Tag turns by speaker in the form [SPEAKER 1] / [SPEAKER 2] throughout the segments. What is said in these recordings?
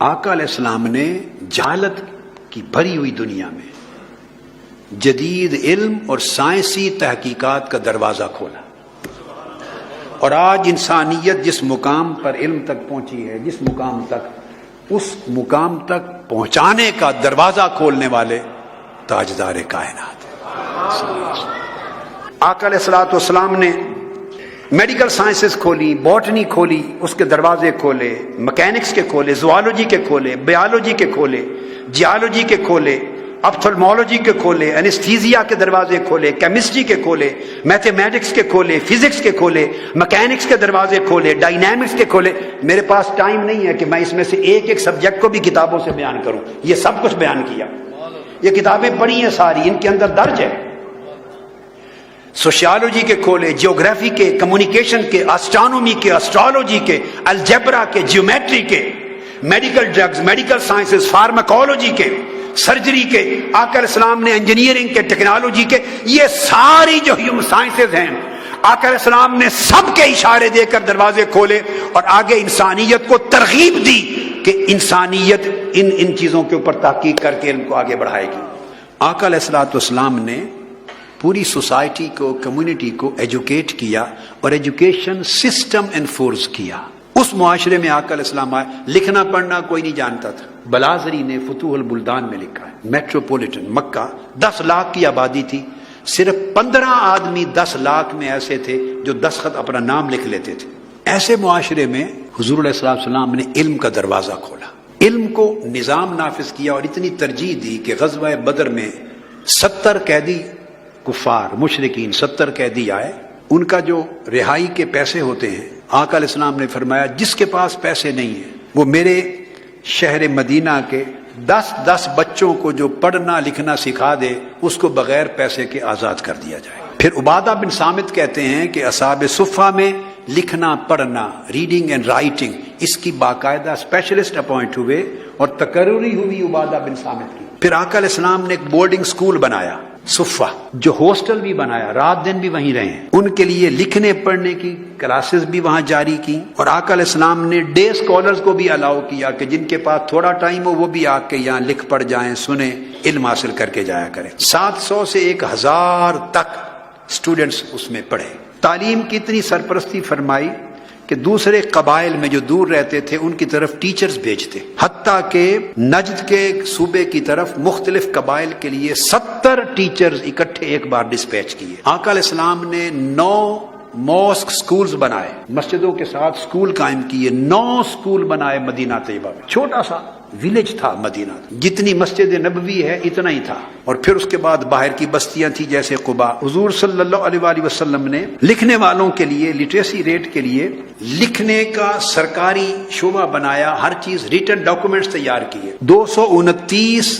[SPEAKER 1] آقا علیہ السلام نے جہالت کی بھری ہوئی دنیا میں جدید علم اور سائنسی تحقیقات کا دروازہ کھولا، اور آج انسانیت جس مقام پر علم تک پہنچی ہے، جس مقام تک، اس مقام تک پہنچانے کا دروازہ کھولنے والے تاجدار کائنات ہیں۔ آقا علیہ السلام نے میڈیکل سائنسز کھولی، باٹنی کھولی، اس کے دروازے کھولے، مکینکس کے کھولے، زوالوجی کے کھولے، بیالوجی کے کھولے، جیالوجی کے کھولے، اپتھلمولوجی کے کھولے، انستھیزیا کے دروازے کھولے، کیمسٹری کے کھولے، میتھمیٹکس کے کھولے، فزکس کے کھولے، مکینکس کے دروازے کھولے، ڈائنامکس کے کھولے۔ میرے پاس ٹائم نہیں ہے کہ میں اس میں سے ایک ایک سبجیکٹ کو بھی کتابوں سے بیان کروں، یہ سب کچھ بیان کیا، یہ کتابیں پڑھی ہیں ساری، ان کے اندر درج ہے۔ سوشیالوجی کے کھولے، جیوگرافی کے، کمیونیکیشن کے، اسٹرانومی کے، اسٹرالوجی کے، الجبرا کے، جیومیٹری کے، medical drugs, medical sciences, pharmacology کے، سرجری کے، آقا علیہ السلام نے انجینئرنگ کے، ٹیکنالوجی کے، یہ ساری جو ہیومن سائنسز ہیں، آقا علیہ السلام نے سب کے اشارے دے کر دروازے کھولے اور آگے انسانیت کو ترغیب دی کہ انسانیت ان چیزوں کے اوپر تحقیق کر کے علم کو آگے بڑھائے گی۔ آقا علیہ السلام نے پوری سوسائٹی کو، کمیونٹی کو ایجوکیٹ کیا اور ایجوکیشن سسٹم انفورس کیا۔ اس معاشرے میں آقا علیہ السلام آئے، لکھنا پڑھنا کوئی نہیں جانتا تھا۔ بلازری نے فتوح البلدان میں لکھا ہے، میٹروپولیٹن مکہ 10 لاکھ کی آبادی تھی، صرف 15 آدمی 10 لاکھ میں ایسے تھے جو دستخط اپنا نام لکھ لیتے تھے۔ ایسے معاشرے میں حضور علیہ السلام نے علم کا دروازہ کھولا، علم کو نظام نافذ کیا، اور اتنی ترجیح دی کہ غزوہ بدر میں 70 قیدی کفار مشرکین 70 قیدی آئے، ان کا جو رہائی کے پیسے ہوتے ہیں، آقا علیہ السلام نے فرمایا جس کے پاس پیسے نہیں ہیں وہ میرے شہر مدینہ کے 10 بچوں کو جو پڑھنا لکھنا سکھا دے، اس کو بغیر پیسے کے آزاد کر دیا جائے۔ پھر عبادہ بن صامت کہتے ہیں کہ اصحاب صفہ میں لکھنا پڑھنا، ریڈنگ اینڈ رائٹنگ، اس کی باقاعدہ اسپیشلسٹ اپوائنٹ ہوئے اور تقرری ہوئی عبادہ بن صامت کی۔ پھر آقا علیہ السلام نے ایک بورڈنگ سکول بنایا صفہ، جو ہاسٹل بھی بنایا، رات دن بھی وہیں رہے، ان کے لیے لکھنے پڑھنے کی کلاسز بھی وہاں جاری کی، اور آقا علیہ السلام نے ڈے اسکالرز کو بھی الاؤ کیا کہ جن کے پاس تھوڑا ٹائم ہو وہ بھی آ کے یہاں لکھ پڑھ جائیں، سنیں، علم حاصل کر کے جایا کریں۔ 700 سے 1000 تک اسٹوڈنٹس اس میں پڑھے۔ تعلیم کی اتنی سرپرستی فرمائی کہ دوسرے قبائل میں جو دور رہتے تھے ان کی طرف ٹیچرز بھیجتے، حتیٰ کہ نجد کے صوبے کی طرف مختلف قبائل کے لیے 70 ٹیچرز اکٹھے ایک بار ڈسپیچ کیے۔ آقا علیہ السلام نے 9 ماسک سکولز بنائے، مسجدوں کے ساتھ سکول قائم کیے، 9 سکول بنائے مدینہ طیبہ میں۔ چھوٹا سا ولیج تھا مدینہ، جتنی مسجد نبوی ہے اتنا ہی تھا، اور پھر اس کے بعد باہر کی بستیاں تھیں جیسے قباء۔ حضور صلی اللہ علیہ وآلہ وسلم نے لکھنے والوں کے لیے، لٹریسی ریٹ کے لیے لکھنے کا سرکاری شعبہ بنایا، ہر چیز ریٹن ڈاکومنٹس تیار کیے۔ 229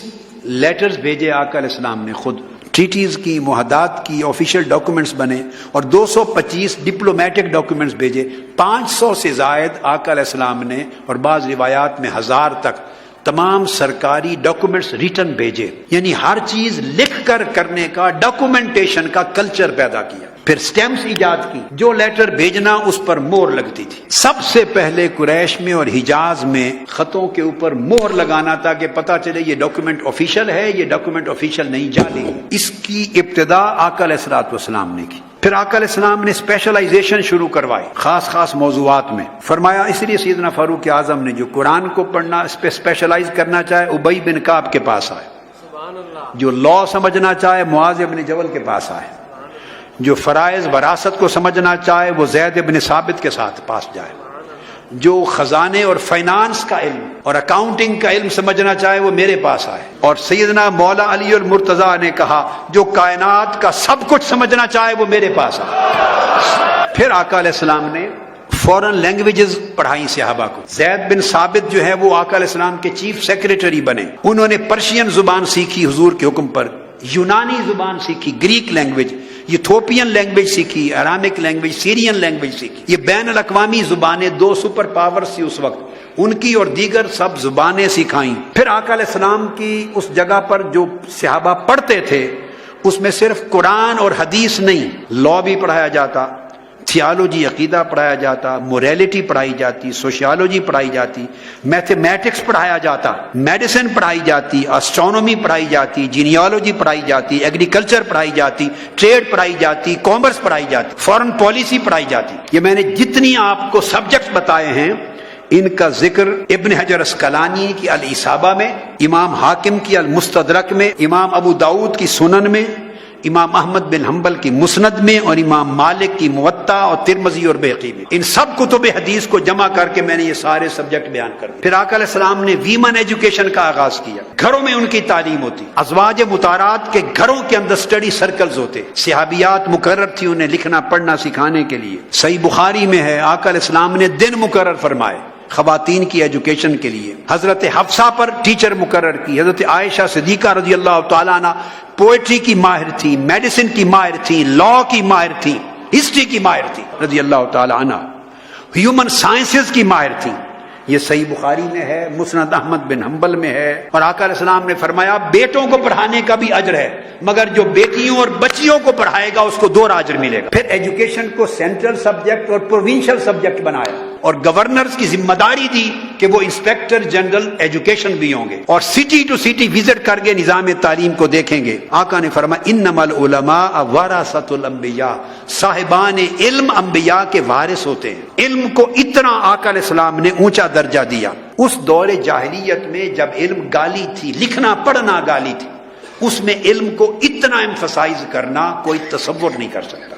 [SPEAKER 1] لیٹرز بھیجے آقا علیہ السلام نے خود، ٹریٹیز کی، معاہدات کی، آفیشیل ڈاکومنٹس بنے، اور 225 ڈپلومیٹک ڈاکومنٹس بھیجے۔ 500 سے زائد آقا علیہ السلام نے، اور بعض روایات میں 1000 تک تمام سرکاری ڈاکومنٹس ریٹن بھیجے، یعنی ہر چیز لکھ کر کرنے کا، ڈاکومنٹیشن کا کلچر پیدا کیا۔ پھر سٹیمپس ایجاد کی، جو لیٹر بھیجنا اس پر مہر لگتی تھی۔ سب سے پہلے قریش میں اور حجاز میں خطوں کے اوپر مہر لگانا تھا کہ پتہ چلے یہ ڈاکومنٹ آفیشیل ہے، یہ ڈاکومنٹ آفیشیل نہیں، جعلی۔ اس کی ابتدا آقا علیہ السلام نے کی۔ پھر آقا علیہ السلام نے اسپیشلائزیشن شروع کروائی خاص موضوعات میں، فرمایا اس لیے سیدنا فاروق اعظم نے جو قرآن کو پڑھنا اس پہ اسپیشلائز کرنا چاہے ابی بن کعب کے پاس آئے، جو لا سمجھنا چاہے معاذ بن جبل کے پاس آئے، جو فرائض وراثت کو سمجھنا چاہے وہ زید بن ثابت کے ساتھ پاس جائے، جو خزانے اور فائنانس کا علم اور اکاؤنٹنگ کا علم سمجھنا چاہے وہ میرے پاس آئے۔ اور سیدنا مولا علی المرتضیٰ نے کہا جو کائنات کا سب کچھ سمجھنا چاہے وہ میرے پاس آئے۔ پھر آقا علیہ السلام نے فورن لینگویجز پڑھائی صحابہ کو۔ زید بن ثابت جو ہے وہ آقا علیہ السلام کے چیف سیکریٹری بنے، انہوں نے پرشین زبان سیکھی حضور کے حکم پر، یونانی زبان سیکھی، گریک لینگویج، یتھوپین لینگویج سیکھی، ارامک لینگویج، سیرین لینگویج سیکھی۔ یہ بین الاقوامی زبانیں 2 سپر پاورز تھی اس وقت، ان کی اور دیگر سب زبانیں سکھائیں۔ پھر آقا علیہ السلام کی اس جگہ پر جو صحابہ پڑھتے تھے اس میں صرف قرآن اور حدیث نہیں، لا بھی پڑھایا جاتا، تھیالوجی عقیدہ پڑھایا جاتا، موریلٹی پڑھائی جاتی، سوشیالوجی پڑھائی جاتی، میتھمیٹکس پڑھایا جاتا، میڈیسن پڑھائی جاتی، اسٹرونومی پڑھائی جاتی، جینیالوجی پڑھائی جاتی، ایگریکلچر پڑھائی جاتی، ٹریڈ پڑھائی جاتی، کامرس پڑھائی جاتی، فارن پالیسی پڑھائی جاتی. یہ میں نے جتنی آپ کو سبجیکٹس بتائے ہیں ان کا ذکر ابن حجر اسقلانی کی الاصابہ میں، امام حاکم کی المستدرک میں، امام ابو داؤد کی سنن میں، امام احمد بن حنبل کی مسند میں، اور امام مالک کی موطا اور ترمذی اور بیہقی میں. ان سب کتب حدیث کو جمع کر کے میں نے یہ سارے سبجیکٹ بیان کر دیے. پھر آقا علیہ السلام نے ویمن ایجوکیشن کا آغاز کیا. گھروں میں ان کی تعلیم ہوتی، ازواج مطہرات کے گھروں کے اندر اسٹڈی سرکلز ہوتے، صحابیات مقرر تھی انہیں لکھنا پڑھنا سکھانے کے لیے. صحیح بخاری میں ہے آقا علیہ السلام نے دن مقرر فرمائے خواتین کی ایجوکیشن کے لیے. حضرت حفصہ پر ٹیچر مقرر کی. حضرت عائشہ صدیقہ رضی اللہ تعالیٰ عنہ پوئٹری کی ماہر تھی، میڈیسن کی ماہر تھی، لا کی ماہر تھی، ہسٹری کی ماہر تھی رضی اللہ تعالیٰ عنہ، ہیومن سائنسز کی ماہر تھی. یہ صحیح بخاری میں ہے، مسند احمد بن حنبل میں ہے. اور آقا علیہ السلام نے فرمایا بیٹوں کو پڑھانے کا بھی اجر ہے، مگر جو بیٹیوں اور بچیوں کو پڑھائے گا اس کو 2 اجر ملے گا. پھر ایجوکیشن کو سینٹرل سبجیکٹ اور پروونشل سبجیکٹ بنایا، اور گورنرز کی ذمہ داری دی کہ وہ انسپیکٹر جنرل ایجوکیشن بھی ہوں گے، اور سٹی ٹو سٹی وزٹ کر کے نظام تعلیم کو دیکھیں گے. آقا نے فرمایا انما العلماء ورثۃ الانبیاء، صاحبان علم انبیاء کے وارث ہوتے ہیں. علم کو اتنا آقا علیہ السلام نے اونچا درجہ دیا. اس دور جاہلیت میں جب علم گالی تھی، لکھنا پڑھنا گالی تھی، اس میں علم کو اتنا ایمفسائز کرنا کوئی تصور نہیں کر سکتا.